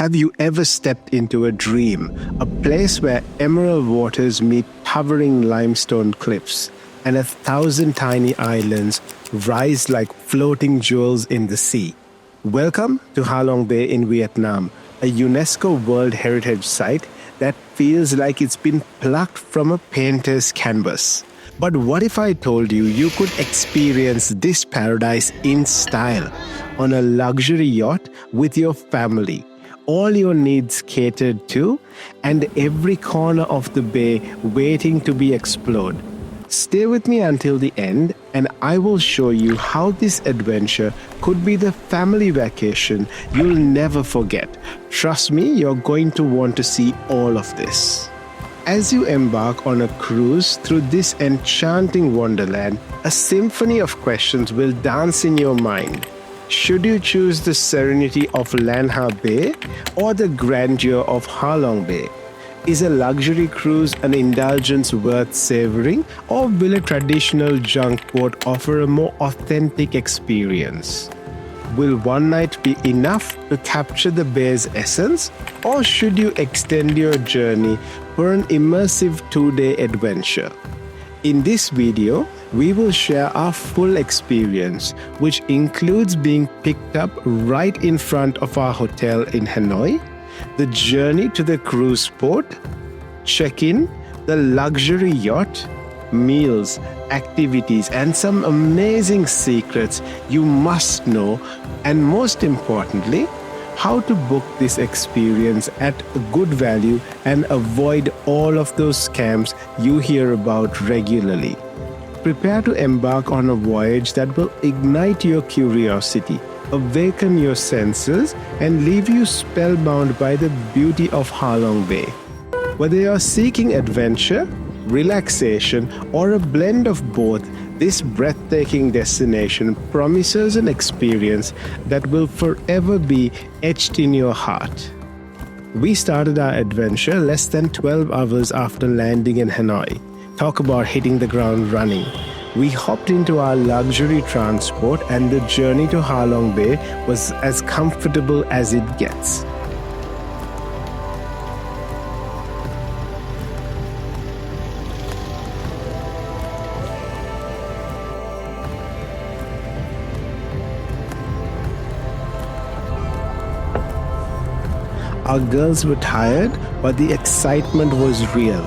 Have you ever stepped into a dream, a place where emerald waters meet towering limestone cliffs, and 1,000 tiny islands rise like floating jewels in the sea? Welcome to Ha Bay in Vietnam, a UNESCO World Heritage Site that feels like it's been plucked from a painter's canvas. But what if I told you you could experience this paradise in style on a luxury yacht with your family, all your needs catered to, and every corner of the bay waiting to be explored? Stay with me until the end, and I will show you how this adventure could be the family vacation you'll never forget. Trust me, you're going to want to see all of this. As you embark on a cruise through this enchanting wonderland, a symphony of questions will dance in your mind. Should you choose the serenity of Lan Ha Bay or the grandeur of Ha Bay? Is a luxury cruise an indulgence worth savoring, or will a traditional junk boat offer a more authentic experience? Will one night be enough to capture the bay's essence, or should you extend your journey for an immersive 2-day adventure? In this video, we will share our full experience, which includes being picked up right in front of our hotel in Hanoi, the journey to the cruise port, check-in, the luxury yacht, meals, activities, and some amazing secrets you must know, and most importantly, how to book this experience at a good value and avoid all of those scams you hear about regularly. Prepare to embark on a voyage that will ignite your curiosity, awaken your senses, and leave you spellbound by the beauty of Ha Bay. Whether you're seeking adventure, relaxation, or a blend of both, this breathtaking destination promises an experience that will forever be etched in your heart. We started our adventure less than 12 hours after landing in Hanoi. Talk about hitting the ground running. We hopped into our luxury transport, and the journey to Ha Bay was as comfortable as it gets. Our girls were tired, but the excitement was real.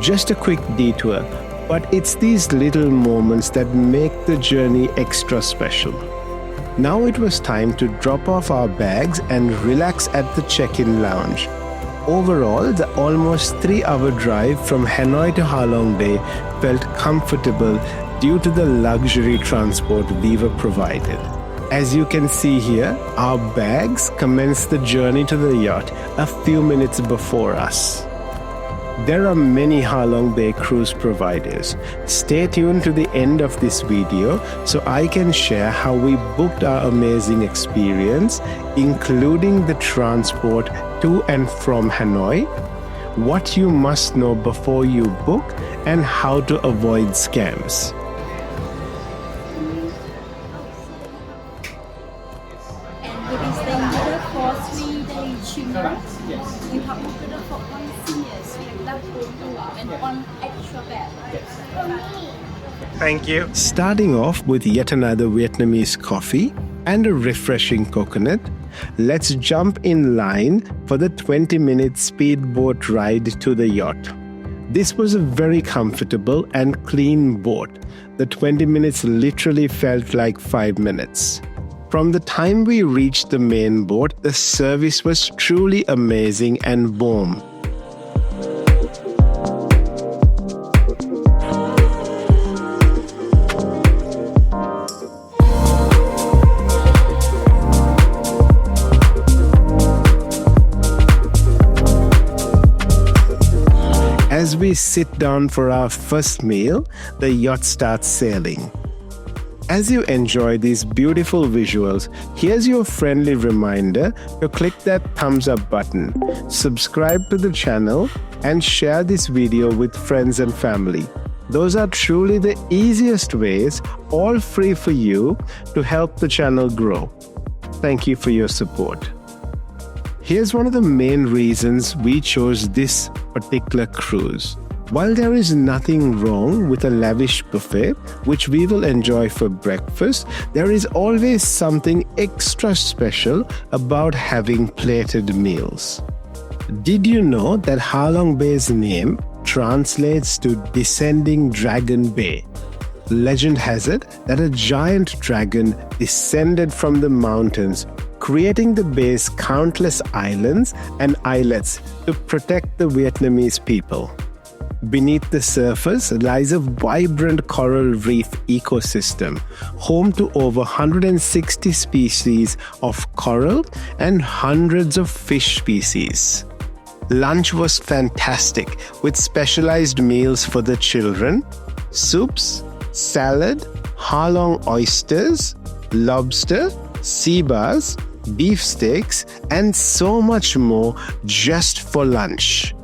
Just a quick detour, but it's these little moments that make the journey extra special. Now it was time to drop off our bags and relax at the check-in lounge. Overall, the almost 3-hour drive from Hanoi to Ha Bay felt comfortable due to the luxury transport we were provided. As you can see here, our bags commenced the journey to the yacht a few minutes before us. There are many Ha Bay cruise providers. Stay tuned to the end of this video so I can share how we booked our amazing experience, including the transport to and from Hanoi, what you must know before you book, and how to avoid scams. And it is the for 3-day children. Yes. You have to for 1 seniors, and 1 extra bed. Thank you. Starting off with yet another Vietnamese coffee and a refreshing coconut, let's jump in line for the 20-minute speedboat ride to the yacht. This was a very comfortable and clean boat. The 20 minutes literally felt like 5 minutes. From the time we reached the main boat, the service was truly amazing and warm. As we sit down for our first meal, the yacht starts sailing. As you enjoy these beautiful visuals, here's your friendly reminder to click that thumbs up button, subscribe to the channel, and share this video with friends and family. Those are truly the easiest ways, all free for you, to help the channel grow. Thank you for your support. Here's one of the main reasons we chose this particular cruise. While there is nothing wrong with a lavish buffet, which we will enjoy for breakfast, there is always something extra special about having plated meals. Did you know that Ha Bay's name translates to Descending Dragon Bay? Legend has it that a giant dragon descended from the mountains, creating the bay's countless islands and islets to protect the Vietnamese people. Beneath the surface lies a vibrant coral reef ecosystem, home to over 160 species of coral and hundreds of fish species. Lunch was fantastic, with specialized meals for the children, soups, salad, halong oysters, lobster, sea bass, beefsteaks, and so much more just for lunch.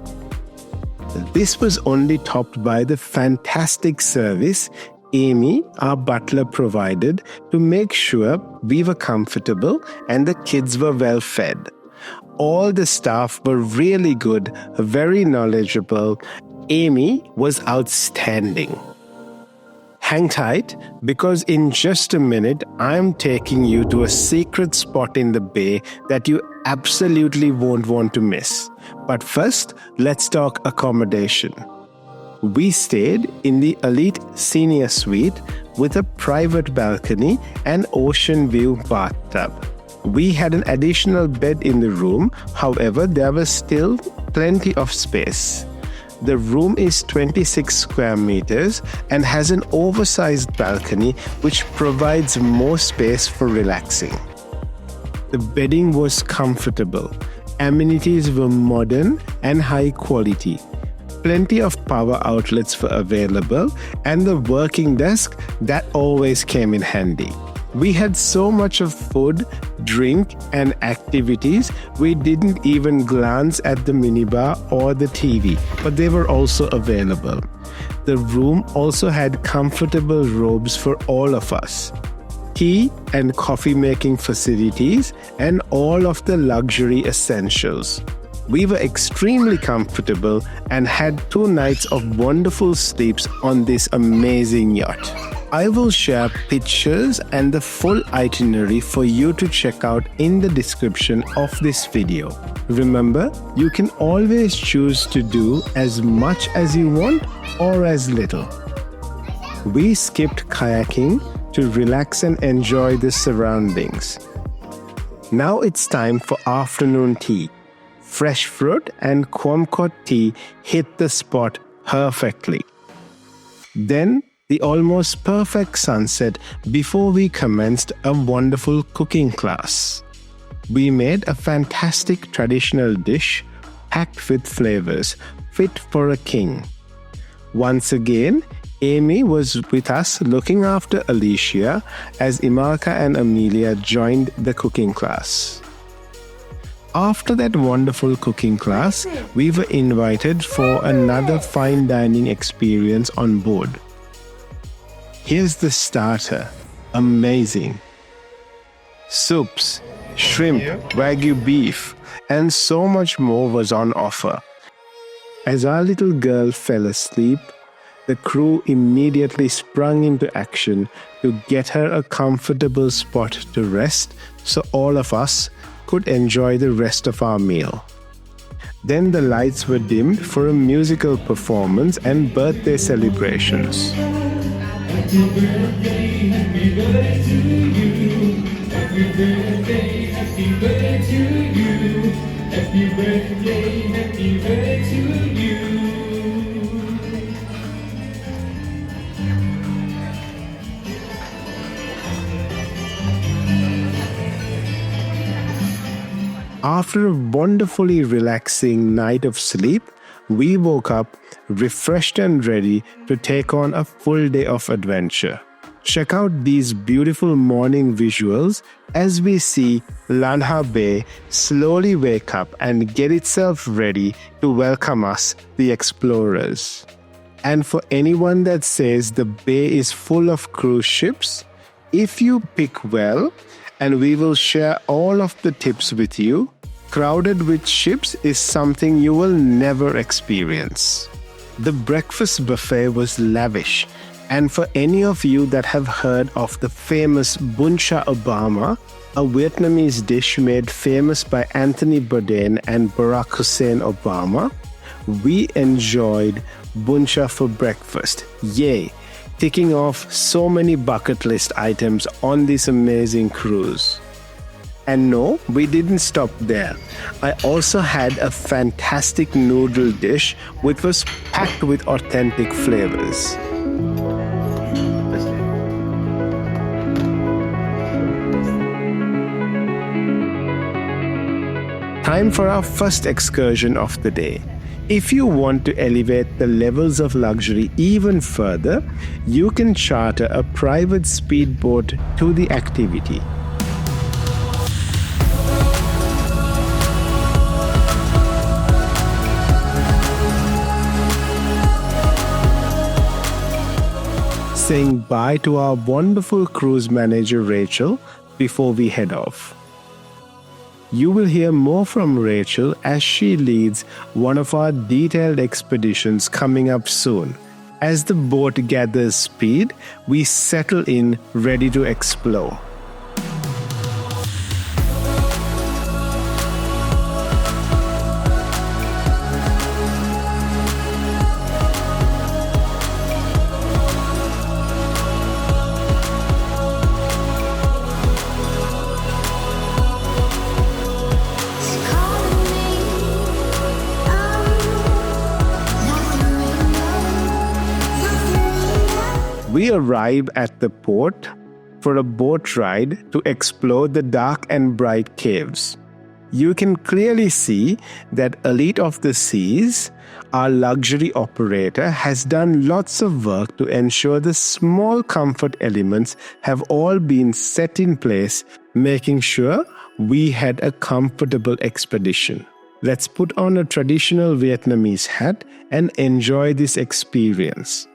This was only topped by the fantastic service Amy, our butler, provided to make sure we were comfortable and the kids were well fed. All the staff were really good, very knowledgeable. Amy was outstanding. Hang tight, because in just a minute, I'm taking you to a secret spot in the bay that you absolutely won't want to miss. But first, let's talk accommodation. We stayed in the elite senior suite with a private balcony and ocean view bathtub. We had an additional bed in the room, however, there was still plenty of space. The room is 26 square meters and has an oversized balcony which provides more space for relaxing. The bedding was comfortable. Amenities were modern and high quality. Plenty of power outlets were available, and the working desk that always came in handy. We had so much of food, drink, and activities, we didn't even glance at the minibar or the TV, but they were also available. The room also had comfortable robes for all of us, tea and coffee making facilities, and all of the luxury essentials. We were extremely comfortable and had 2 nights of wonderful sleeps on this amazing yacht. I will share pictures and the full itinerary for you to check out in the description of this video. Remember, you can always choose to do as much as you want or as little. We skipped kayaking to relax and enjoy the surroundings. Now it's time for afternoon tea. Fresh fruit and kumquat tea hit the spot perfectly. Then the almost perfect sunset before we commenced a wonderful cooking class. We made a fantastic traditional dish packed with flavors fit for a king. Once again, Amy was with us looking after Alicia as Imelka and Amelia joined the cooking class. After that wonderful cooking class, we were invited for another fine dining experience on board. Here's the starter. Amazing. Soups, shrimp, wagyu beef, and so much more was on offer. As our little girl fell asleep, the crew immediately sprung into action to get her a comfortable spot to rest so all of us could enjoy the rest of our meal. Then the lights were dimmed for a musical performance and birthday celebrations. Happy birthday to you. Happy birthday, happy birthday to you. Happy birthday to you. After a wonderfully relaxing night of sleep, we woke up refreshed and ready to take on a full day of adventure. Check out these beautiful morning visuals as we see Lan Ha Bay slowly wake up and get itself ready to welcome us, the explorers. And for anyone that says the bay is full of cruise ships, if you pick well, and we will share all of the tips with you, crowded with ships is something you will never experience. The breakfast buffet was lavish, and for any of you that have heard of the famous bún chả Obama, a Vietnamese dish made famous by Anthony Bourdain and Barack Hussein Obama, we enjoyed bún chả for breakfast. Yay! Ticking off so many bucket list items on this amazing cruise. And no, we didn't stop there. I also had a fantastic noodle dish which was packed with authentic flavors. Time for our first excursion of the day. If you want to elevate the levels of luxury even further, you can charter a private speedboat to the activity. Saying bye to our wonderful cruise manager Rachel before we head off. You will hear more from Rachel as she leads one of our detailed expeditions coming up soon. As the boat gathers speed, we settle in ready to explore. We arrive at the port for a boat ride to explore the dark and bright caves. You can clearly see that Elite of the Seas, our luxury operator, has done lots of work to ensure the small comfort elements have all been set in place, making sure we had a comfortable expedition. Let's put on a traditional Vietnamese hat and enjoy this experience.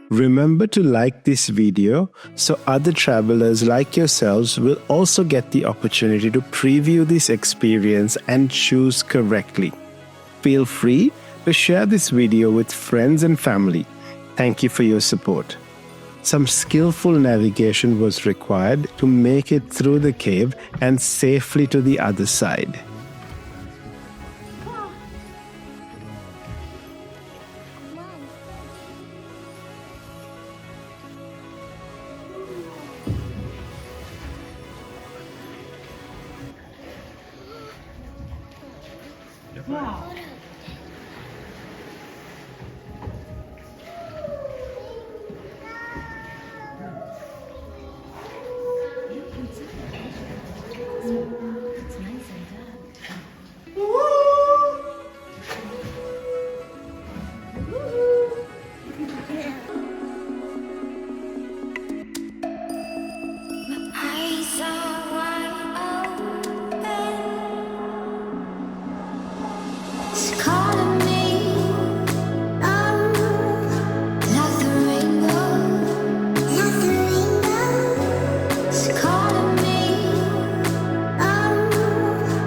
Remember to like this video so other travelers like yourselves will also get the opportunity to preview this experience and choose correctly. Feel free to share this video with friends and family. Thank you for your support. Some skillful navigation was required to make it through the cave and safely to the other side. Wow.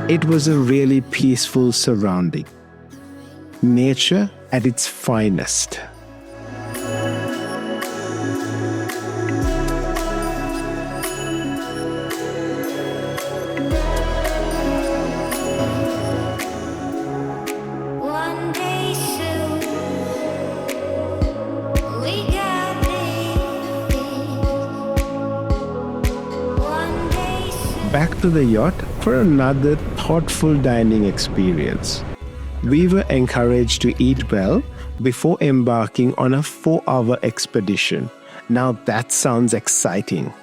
It was a really peaceful surrounding. Nature at its finest. One day soon, we got this. One day soon. Back to the yacht for another thoughtful dining experience. We were encouraged to eat well before embarking on a 4-hour expedition. Now that sounds exciting.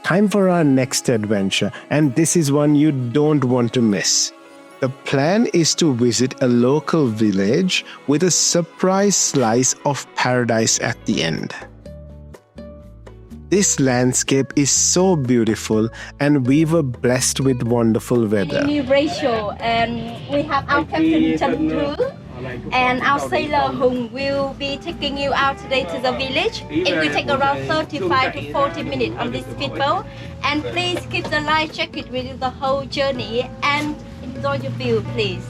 Time for our next adventure, and this is one you don't want to miss. The plan is to visit a local village with a surprise slice of paradise at the end. This landscape is so beautiful and we were blessed with wonderful weather. Me Rachel, and we have our captain tranquil and our sailor who will be taking you out today to the village. It will take around 35 to 40 minutes on this speedboat. And please keep the life jacket with you the whole journey and enjoy the view, please.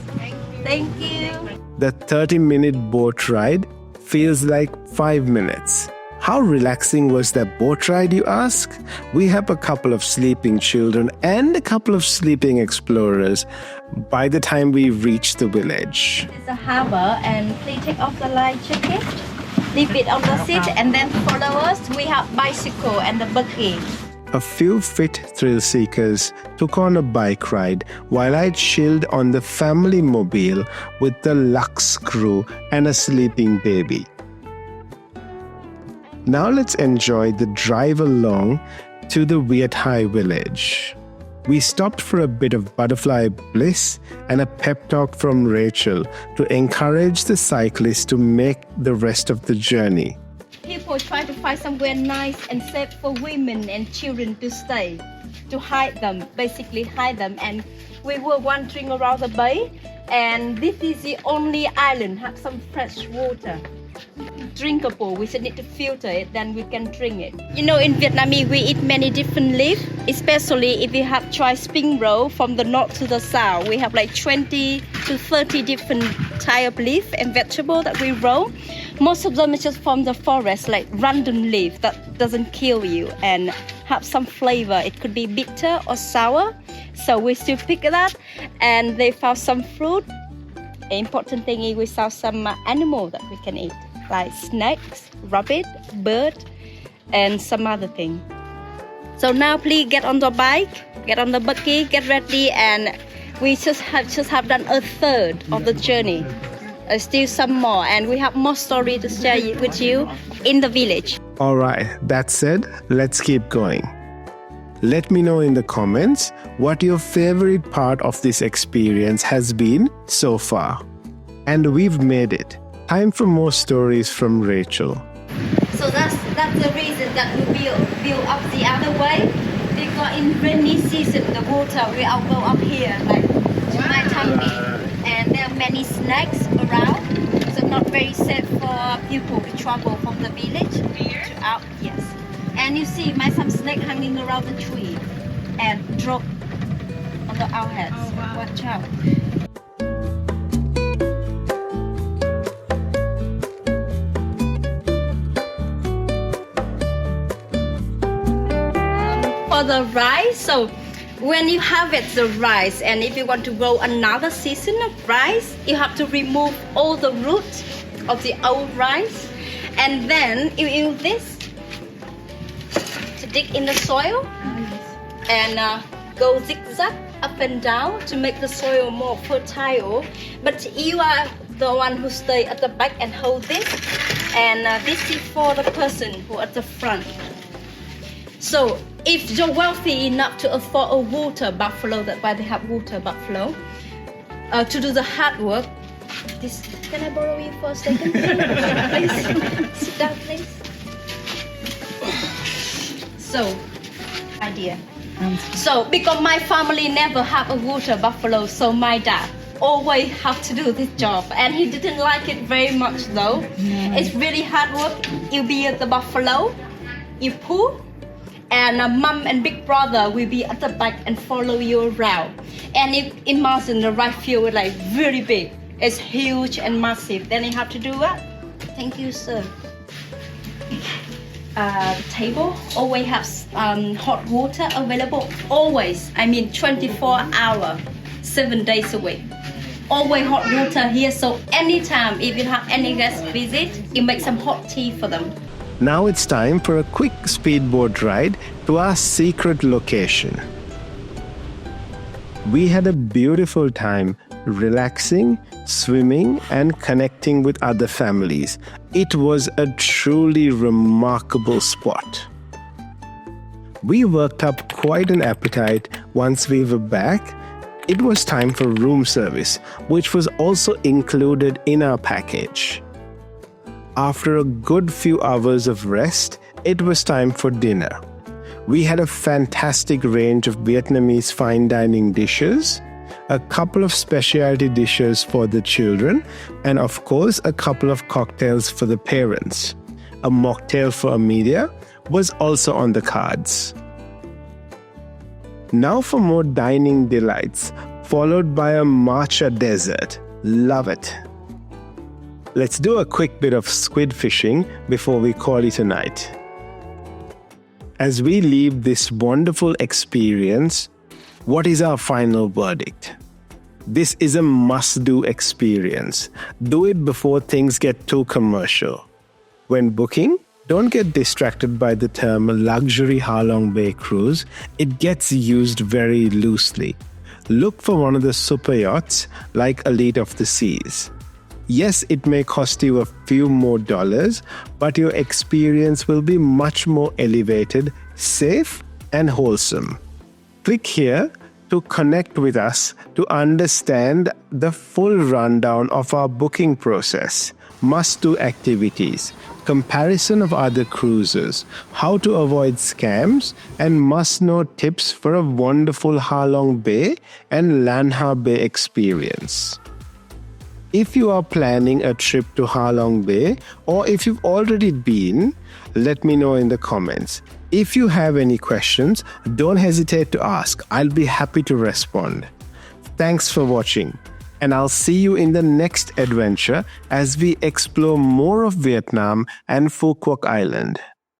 Thank you. The 30-minute boat ride feels like 5 minutes. How relaxing was that boat ride, you ask? We have a couple of sleeping children and a couple of sleeping explorers by the time we reach the village. This is the harbor, and please take off the life jacket, leave it on the seat, and then follow us. We have bicycle and the buggy. A few fit thrill seekers took on a bike ride while I chilled on the family mobile with the Lux crew and a sleeping baby. Now let's enjoy the drive along to the Viet Hai village. We stopped for a bit of butterfly bliss and a pep talk from Rachel to encourage the cyclists to make the rest of the journey. People try to find somewhere nice and safe for women and children to stay, to hide them, basically hide them. And we were wandering around the bay, and this is the only island have some fresh water. Drinkable, we should need to filter it, then we can drink it. You know, in Vietnamese we eat many different leaves, especially if you have tried spring roll from the north to the south. We have like 20 to 30 different type of leaf and vegetable that we roll. Most of them is just from the forest, like random leaf that doesn't kill you and have some flavor. It could be bitter or sour, so we still pick that. And they found some fruit. The important thing is we saw some animal that we can eat, like snakes, rabbit, bird, and some other thing. So now please get on the bike, get on the buggy, get ready, and we just have done a third of the journey. Still some more, and we have more story to share with you in the village. Alright, that said, let's keep going. Let me know in the comments what your favorite part of this experience has been so far. And we've made it. Time for more stories from Rachel. So that's the reason that we build up the other way. Because in rainy season, the water will all go up here, like to my tummy. And there are many snakes around, so not very safe for people to travel from the village to out. Yes. And you see some snake hanging around the tree and drop on our heads. Oh, wow. Watch out. For the rice, so when you harvest the rice, and if you want to grow another season of rice, you have to remove all the roots of the old rice, and then you use this to dig in the soil and go zigzag up and down to make the soil more fertile. But you are the one who stay at the back and hold this, and this is for the person who at the front. So if you're wealthy enough to afford a water buffalo, that's why they have water buffalo, to do the hard work. Can I borrow you for a second? Please sit down, please. So, idea. So because my family never have a water buffalo, so my dad always have to do this job, and he didn't like it very much though. It's really hard work. You be at the buffalo, you pull, and mom and big brother will be at the back and follow you around. And if imagine the rice field is like very big, it's huge and massive, then you have to do what? Thank you, sir. The table always has hot water available, always. I mean 24 hours, 7 days a week. Always hot water here, so anytime if you have any guest visit, you make some hot tea for them. Now it's time for a quick speedboat ride to our secret location. We had a beautiful time relaxing, swimming, and connecting with other families. It was a truly remarkable spot. We worked up quite an appetite once we were back. It was time for room service, which was also included in our package. After a good few hours of rest it was time for dinner. We had a fantastic range of Vietnamese fine dining dishes, a couple of specialty dishes for the children, and of course, a couple of cocktails for the parents. A mocktail for Amelia was also on the cards. Now for more dining delights, followed by a matcha dessert. Love it. Let's do a quick bit of squid fishing before we call it a night. As we leave this wonderful experience, what is our final verdict? This is a must-do experience. Do it before things get too commercial. When booking, don't get distracted by the term luxury Ha Long Bay cruise. It gets used very loosely. Look for one of the super yachts like Elite of the Seas. Yes, it may cost you a few more dollars, but your experience will be much more elevated, safe, and wholesome. Click here to connect with us to understand the full rundown of our booking process, must-do activities, comparison of other cruises, how to avoid scams, and must-know tips for a wonderful Ha Long Bay and Lan Ha Bay experience. If you are planning a trip to Ha Long Bay, or if you've already been, let me know in the comments. If you have any questions, don't hesitate to ask. I'll be happy to respond. Thanks for watching, and I'll see you in the next adventure as we explore more of Vietnam and Phu Quoc Island.